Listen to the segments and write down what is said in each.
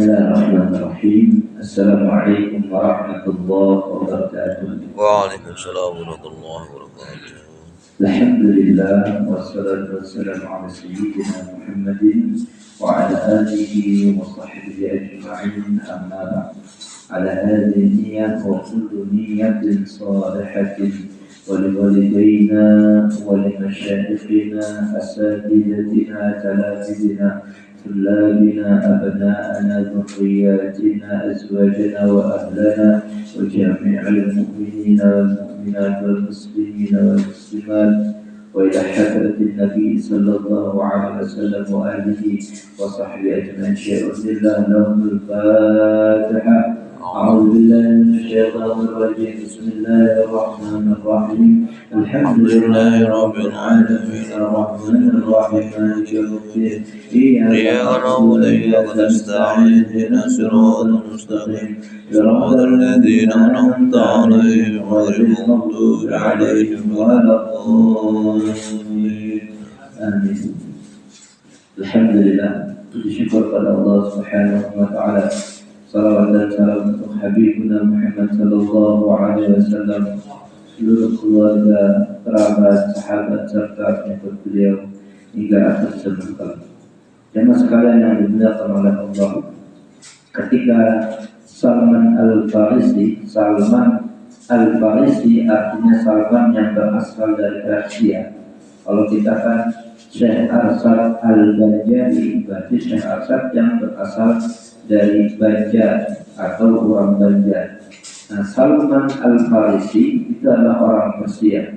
Bismillahirrahmanirrahim. Assalamualaikum warahmatullahi wabarakatuh. Waalaikumsalam warahmatullahi wabarakatuh. Alhamdulillah wassalatu wassalamu ala sayyidina Muhammadin wa ala alihi wa sahbihi ajma'in, amma ba'd. Ala hadhihi niyyah wa kullu niyyatin salihatin wa liwalidayna wa limasyayikhina asatidatina talabidina طلابنا أبناءنا ذرياتنا أزواجنا وأهلنا وجميع المؤمنين والمؤمنات والمسلمين والمسلمات وإلى حضرة النبي صلى الله عليه وسلم وآله وصحبه أجمعين. شيء لله لهم الفاتحة. أعوذ بالله من الشيطان الرجيم. بسم الله الرحمن الرحيم. الحمد لله رب العالمين الرحمن الرحيم مالك يوم الدين إياك نعبد وإياك نستعين اهدنا الصراط المستقيم صراط الذين أنعمت عليهم غير المغضوب عليهم ولا الضالين. آمين. Alhamdulillah, bersyukur pada Allah Subhanahu wa taala. Salawat dan salam untuk Habibuna Muhammad sallallahu alaihi wasallam, seluruh keluarga, kerabat, sahabat serta pengikut beliau hingga akhir zaman kelak. Jemaah sekalian yang dimuliakan oleh Allah, ketika Salman Al-Farisi artinya Salman yang berasal dari Persia. Kalau kita kan Syekh Arsyad Al-Banjari, berarti Syekh Arsyad yang berasal dari Banjar atau orang Banjar. Nah, Salman Al-Farisi itu adalah orang Persia.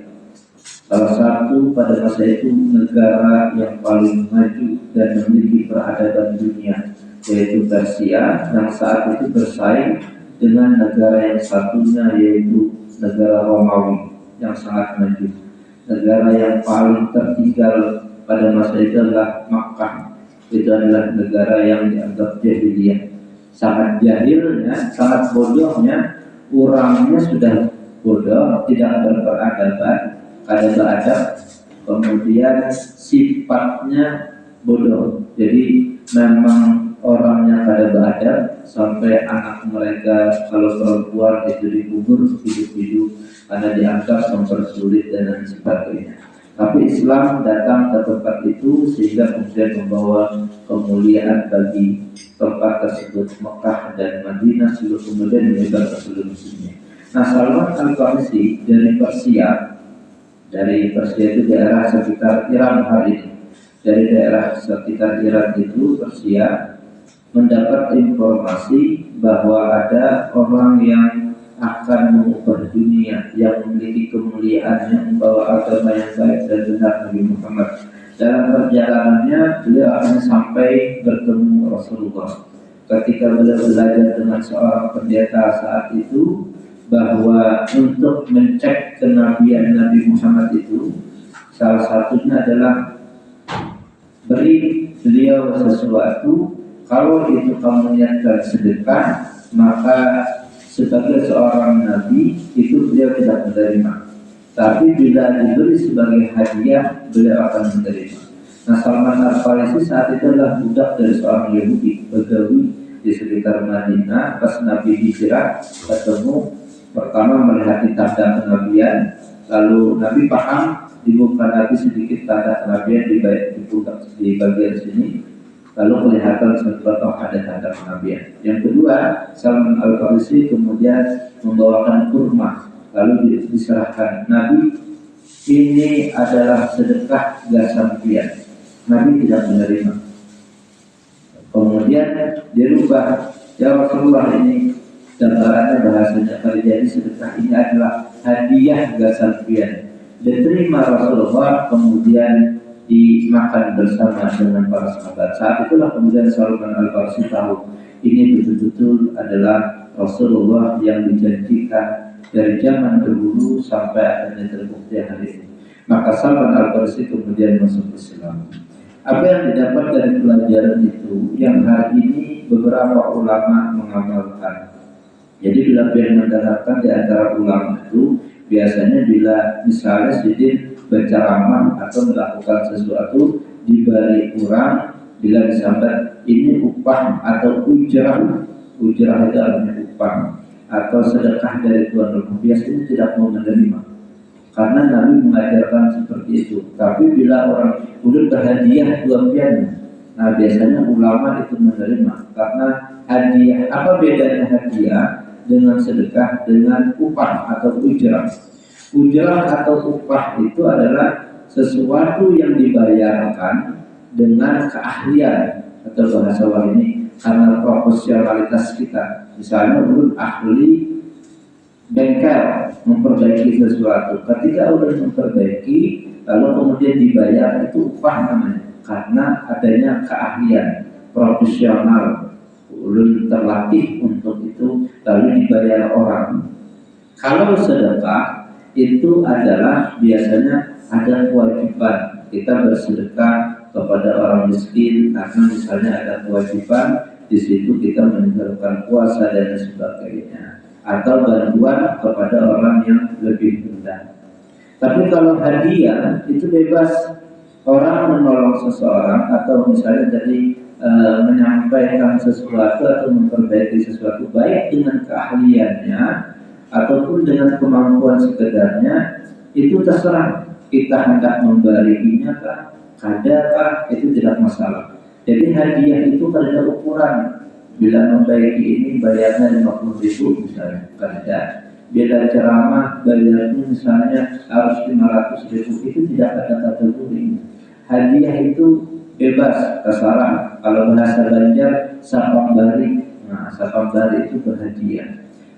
Salah satu pada masa itu negara yang paling maju dan memiliki peradaban dunia, yaitu Persia, yang saat itu bersaing dengan negara yang satunya, yaitu negara Romawi yang sangat maju. Negara yang paling tertinggal pada masa itu adalah Makkah. Itu adalah negara yang dianggap jahiliyah, sangat jahilnya, sangat bodohnya, orangnya sudah bodoh, tidak berperadaban, kada beradab, kemudian sifatnya bodoh. Jadi memang orangnya kada beradab, sampai anak mereka kalau perempuan itu dikubur hidup-hidup karena dianggap mempersulit dan lain sebagainya. Tapi Islam datang ke tempat itu sehingga kemudian membawa kemuliaan bagi tempat tersebut, Mekah dan Madinah, seluruh kemudian menyebar ke seluruh dunia. Nah, Salman Al-Farisi dari Persia itu daerah sekitar Iran hari ini. Dari daerah sekitar Iran itu, Persia, mendapat informasi bahwa ada orang yang akan mengubah dunia, yang memiliki kemuliaan, yang membawa agama yang baik dan benar, Nabi Muhammad. Dalam perjalanannya beliau akan sampai bertemu Rasulullah. Ketika beliau belajar dengan seorang pendeta saat itu, bahwa untuk mencek kenabian Nabi Muhammad itu, salah satunya adalah beri beliau sesuatu. Kalau itu kamu niatkan sedekah, maka sebagai seorang nabi itu beliau tidak menerima. Tapi bila diberi sebagai hadiah, beliau akan menerima. Nah, Salman Al-Farisi saat itu adalah budak dari seorang Yahudi, begawi di sekitar Madinah. Pas Nabi hijrah ketemu, pertama melihat tanda kenabian, lalu Nabi paham di muka Nabi sedikit tanda kenabian di bagian sini, lalu kelihatan seperti ada tanda kenabian. Yang kedua, Salman Al-Farisi kemudian membawakan kurma, lalu diserahkan Nabi, ini adalah sedekah gasampian. Nabi tidak menerima. Kemudian dirubah, ya Rasulullah, ini gambarannya bahasanya kali, jadi sedekah ini adalah hadiah gasampian. Diterima Rasulullah, kemudian dimakan bersama dengan para sahabat. Saat itulah kemudian Salman Al-Farisi tahu ini betul-betul adalah Rasulullah yang dijanjikan dari zaman dahulu sampai akhirnya terbukti hari ini. Maka Salman Al-Farisi kemudian masuk Islam. Apa yang didapat dari pelajaran itu yang hari ini beberapa ulama mengamalkan. Jadi bila yang mendengarkan di antara ulama itu, biasanya bila misalnya sidin berceramah atau melakukan sesuatu, diberi kurang, bila disambat ini upah atau ujrah itu artinya upah atau sedekah dari tuan rumah, biasanya tidak mau menerima karena Nabi mengajarkan seperti itu. Tapi bila orang udah berhadiah dua piano, nah biasanya ulama itu menerima karena hadiah. Apa bedanya hadiah dengan sedekah dengan upah atau ujrah? Ujrah atau upah itu adalah sesuatu yang dibayarkan dengan keahlian atau bahasa lain ini karena profesionalitas kita. Misalnya menurut ahli bengkel memperbaiki sesuatu, ketika udah memperbaiki lalu kemudian dibayar, itu upah namanya karena adanya keahlian profesional, ulun terlatih untuk itu lalu dibayar orang. Kalau sedekah itu adalah biasanya ada kewajiban kita bersedekah kepada orang miskin karena misalnya ada kewajiban di situ kita meninggalkan puasa dan sebagainya, atau bantuan kepada orang yang lebih rendah. Tapi kalau hadiah itu bebas, orang menolong seseorang atau misalnya tadi menyampaikan sesuatu atau memperbaiki sesuatu baik dengan keahliannya ataupun dengan kemampuan sekedarnya, itu terserah kita hendak memberinya kah, kadakah, itu tidak masalah. Jadi hadiah itu ada ukuran. Bila membaiki ini bayarnya 50.000 misalnya, kada. Bila ceramah bayarnya misalnya harus 500.000, itu tidak ada kategori. Hadiah itu bebas, terserah. Kalau bahasa Banjar sapambari, nah sapambari itu berhadiah.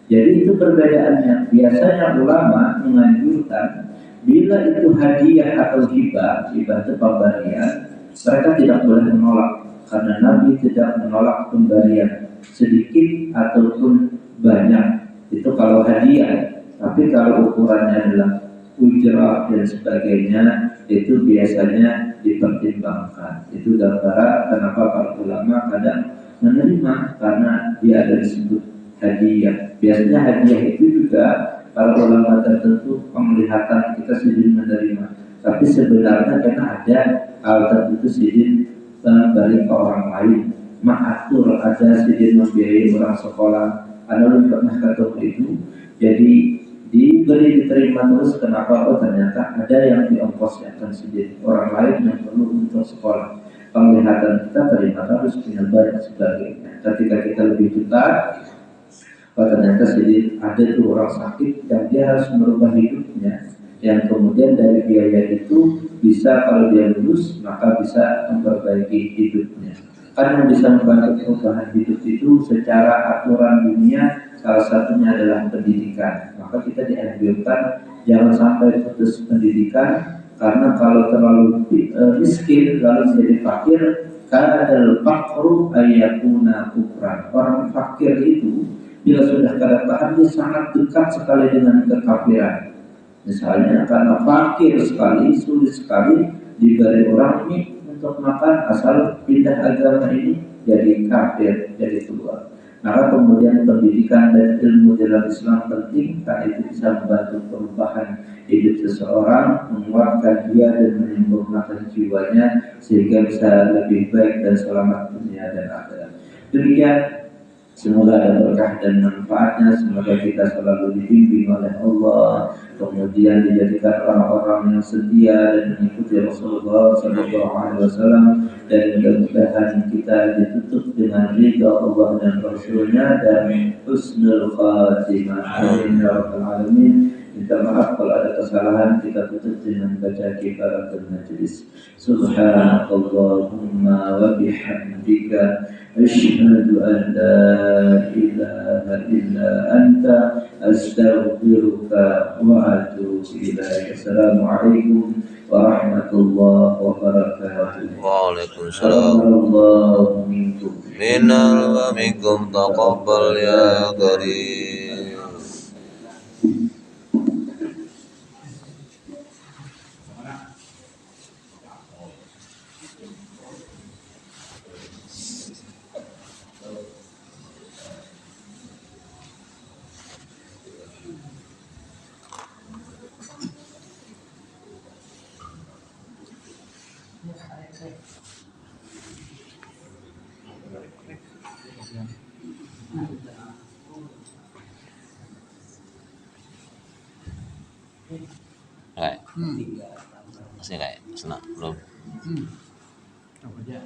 Jadi itu perbedaannya. Biasanya ulama menganjurkan bila itu hadiah atau hibah itu pemberian, mereka tidak boleh menolak karena Nabi tidak menolak pemberian sedikit ataupun banyak. Itu kalau hadiah. Tapi kalau ukurannya adalah ujrah dan sebagainya, itu biasanya dipertimbangkan. Itu gambaran kenapa para ulama kadang menerima karena dia ada disebut hadiah. Biasanya hadiah itu juga para ulama tertentu penglihatan kita sidin menerima, tapi sebenarnya karena ada hal tertentu sidin balik ke orang lain. Ma'atur ada sidin membiayai orang sekolah, ada yang pernah kata itu. Jadi diberi diterima terus, kenapa? Oh ternyata ada yang diongkoskan sidin orang lain yang perlu untuk sekolah. Penglihatan kita terima harus punya banyak sebagainya. Ketika kita lebih dekat, ternyata sedih ada tuh orang sakit dan dia harus merubah hidupnya, yang kemudian dari biaya itu bisa kalau dia lulus maka bisa memperbaiki hidupnya. Kan yang bisa membantu perubahan hidup itu secara aturan dunia salah satunya adalah pendidikan. Maka kita dianjurkan jangan sampai putus pendidikan, karena kalau terlalu miskin lalu jadi fakir, karena ada fakru ayatuna kufran. Orang fakir itu bila sudah keadaan dia sangat dekat sekali dengan kekafiran. Misalnya karena fakir sekali, sulit sekali diberi orang ini untuk makan, asal pindah agama ini jadi kafir, jadi keluar. Maka kemudian pendidikan dan ilmu dalam Islam penting, karena itu bisa membantu perubahan hidup seseorang, menguatkan dia dan menyempurnakan jiwanya sehingga bisa lebih baik dan selamat dunia dan akhirat. Demikian. Semoga ada berkah dan manfaatnya. Semoga kita selalu dibimbing oleh Allah, kemudian dijadikan orang-orang yang setia dan mengikuti Rasulullah SAW, dan mudah-mudahan kita ditutup dengan ridha Allah dan Rasulnya dan husnul khatimah. Amin ya rabbal alamin. Minta maaf kalau ada kesalahan, kita tutup dengan baca kifaratul majlis. Subhanallahumma wa bihamdika asyhadu an la ilaha illa anta astaghfiruka wa atubu ilaik. Assalamualaikum warahmatullahi wabarakatuh. Waalaikumsalam. Allahu minkum Minna wa minkum taqabbal ya karim. Kayak masih kayak senang belum. Apa aja?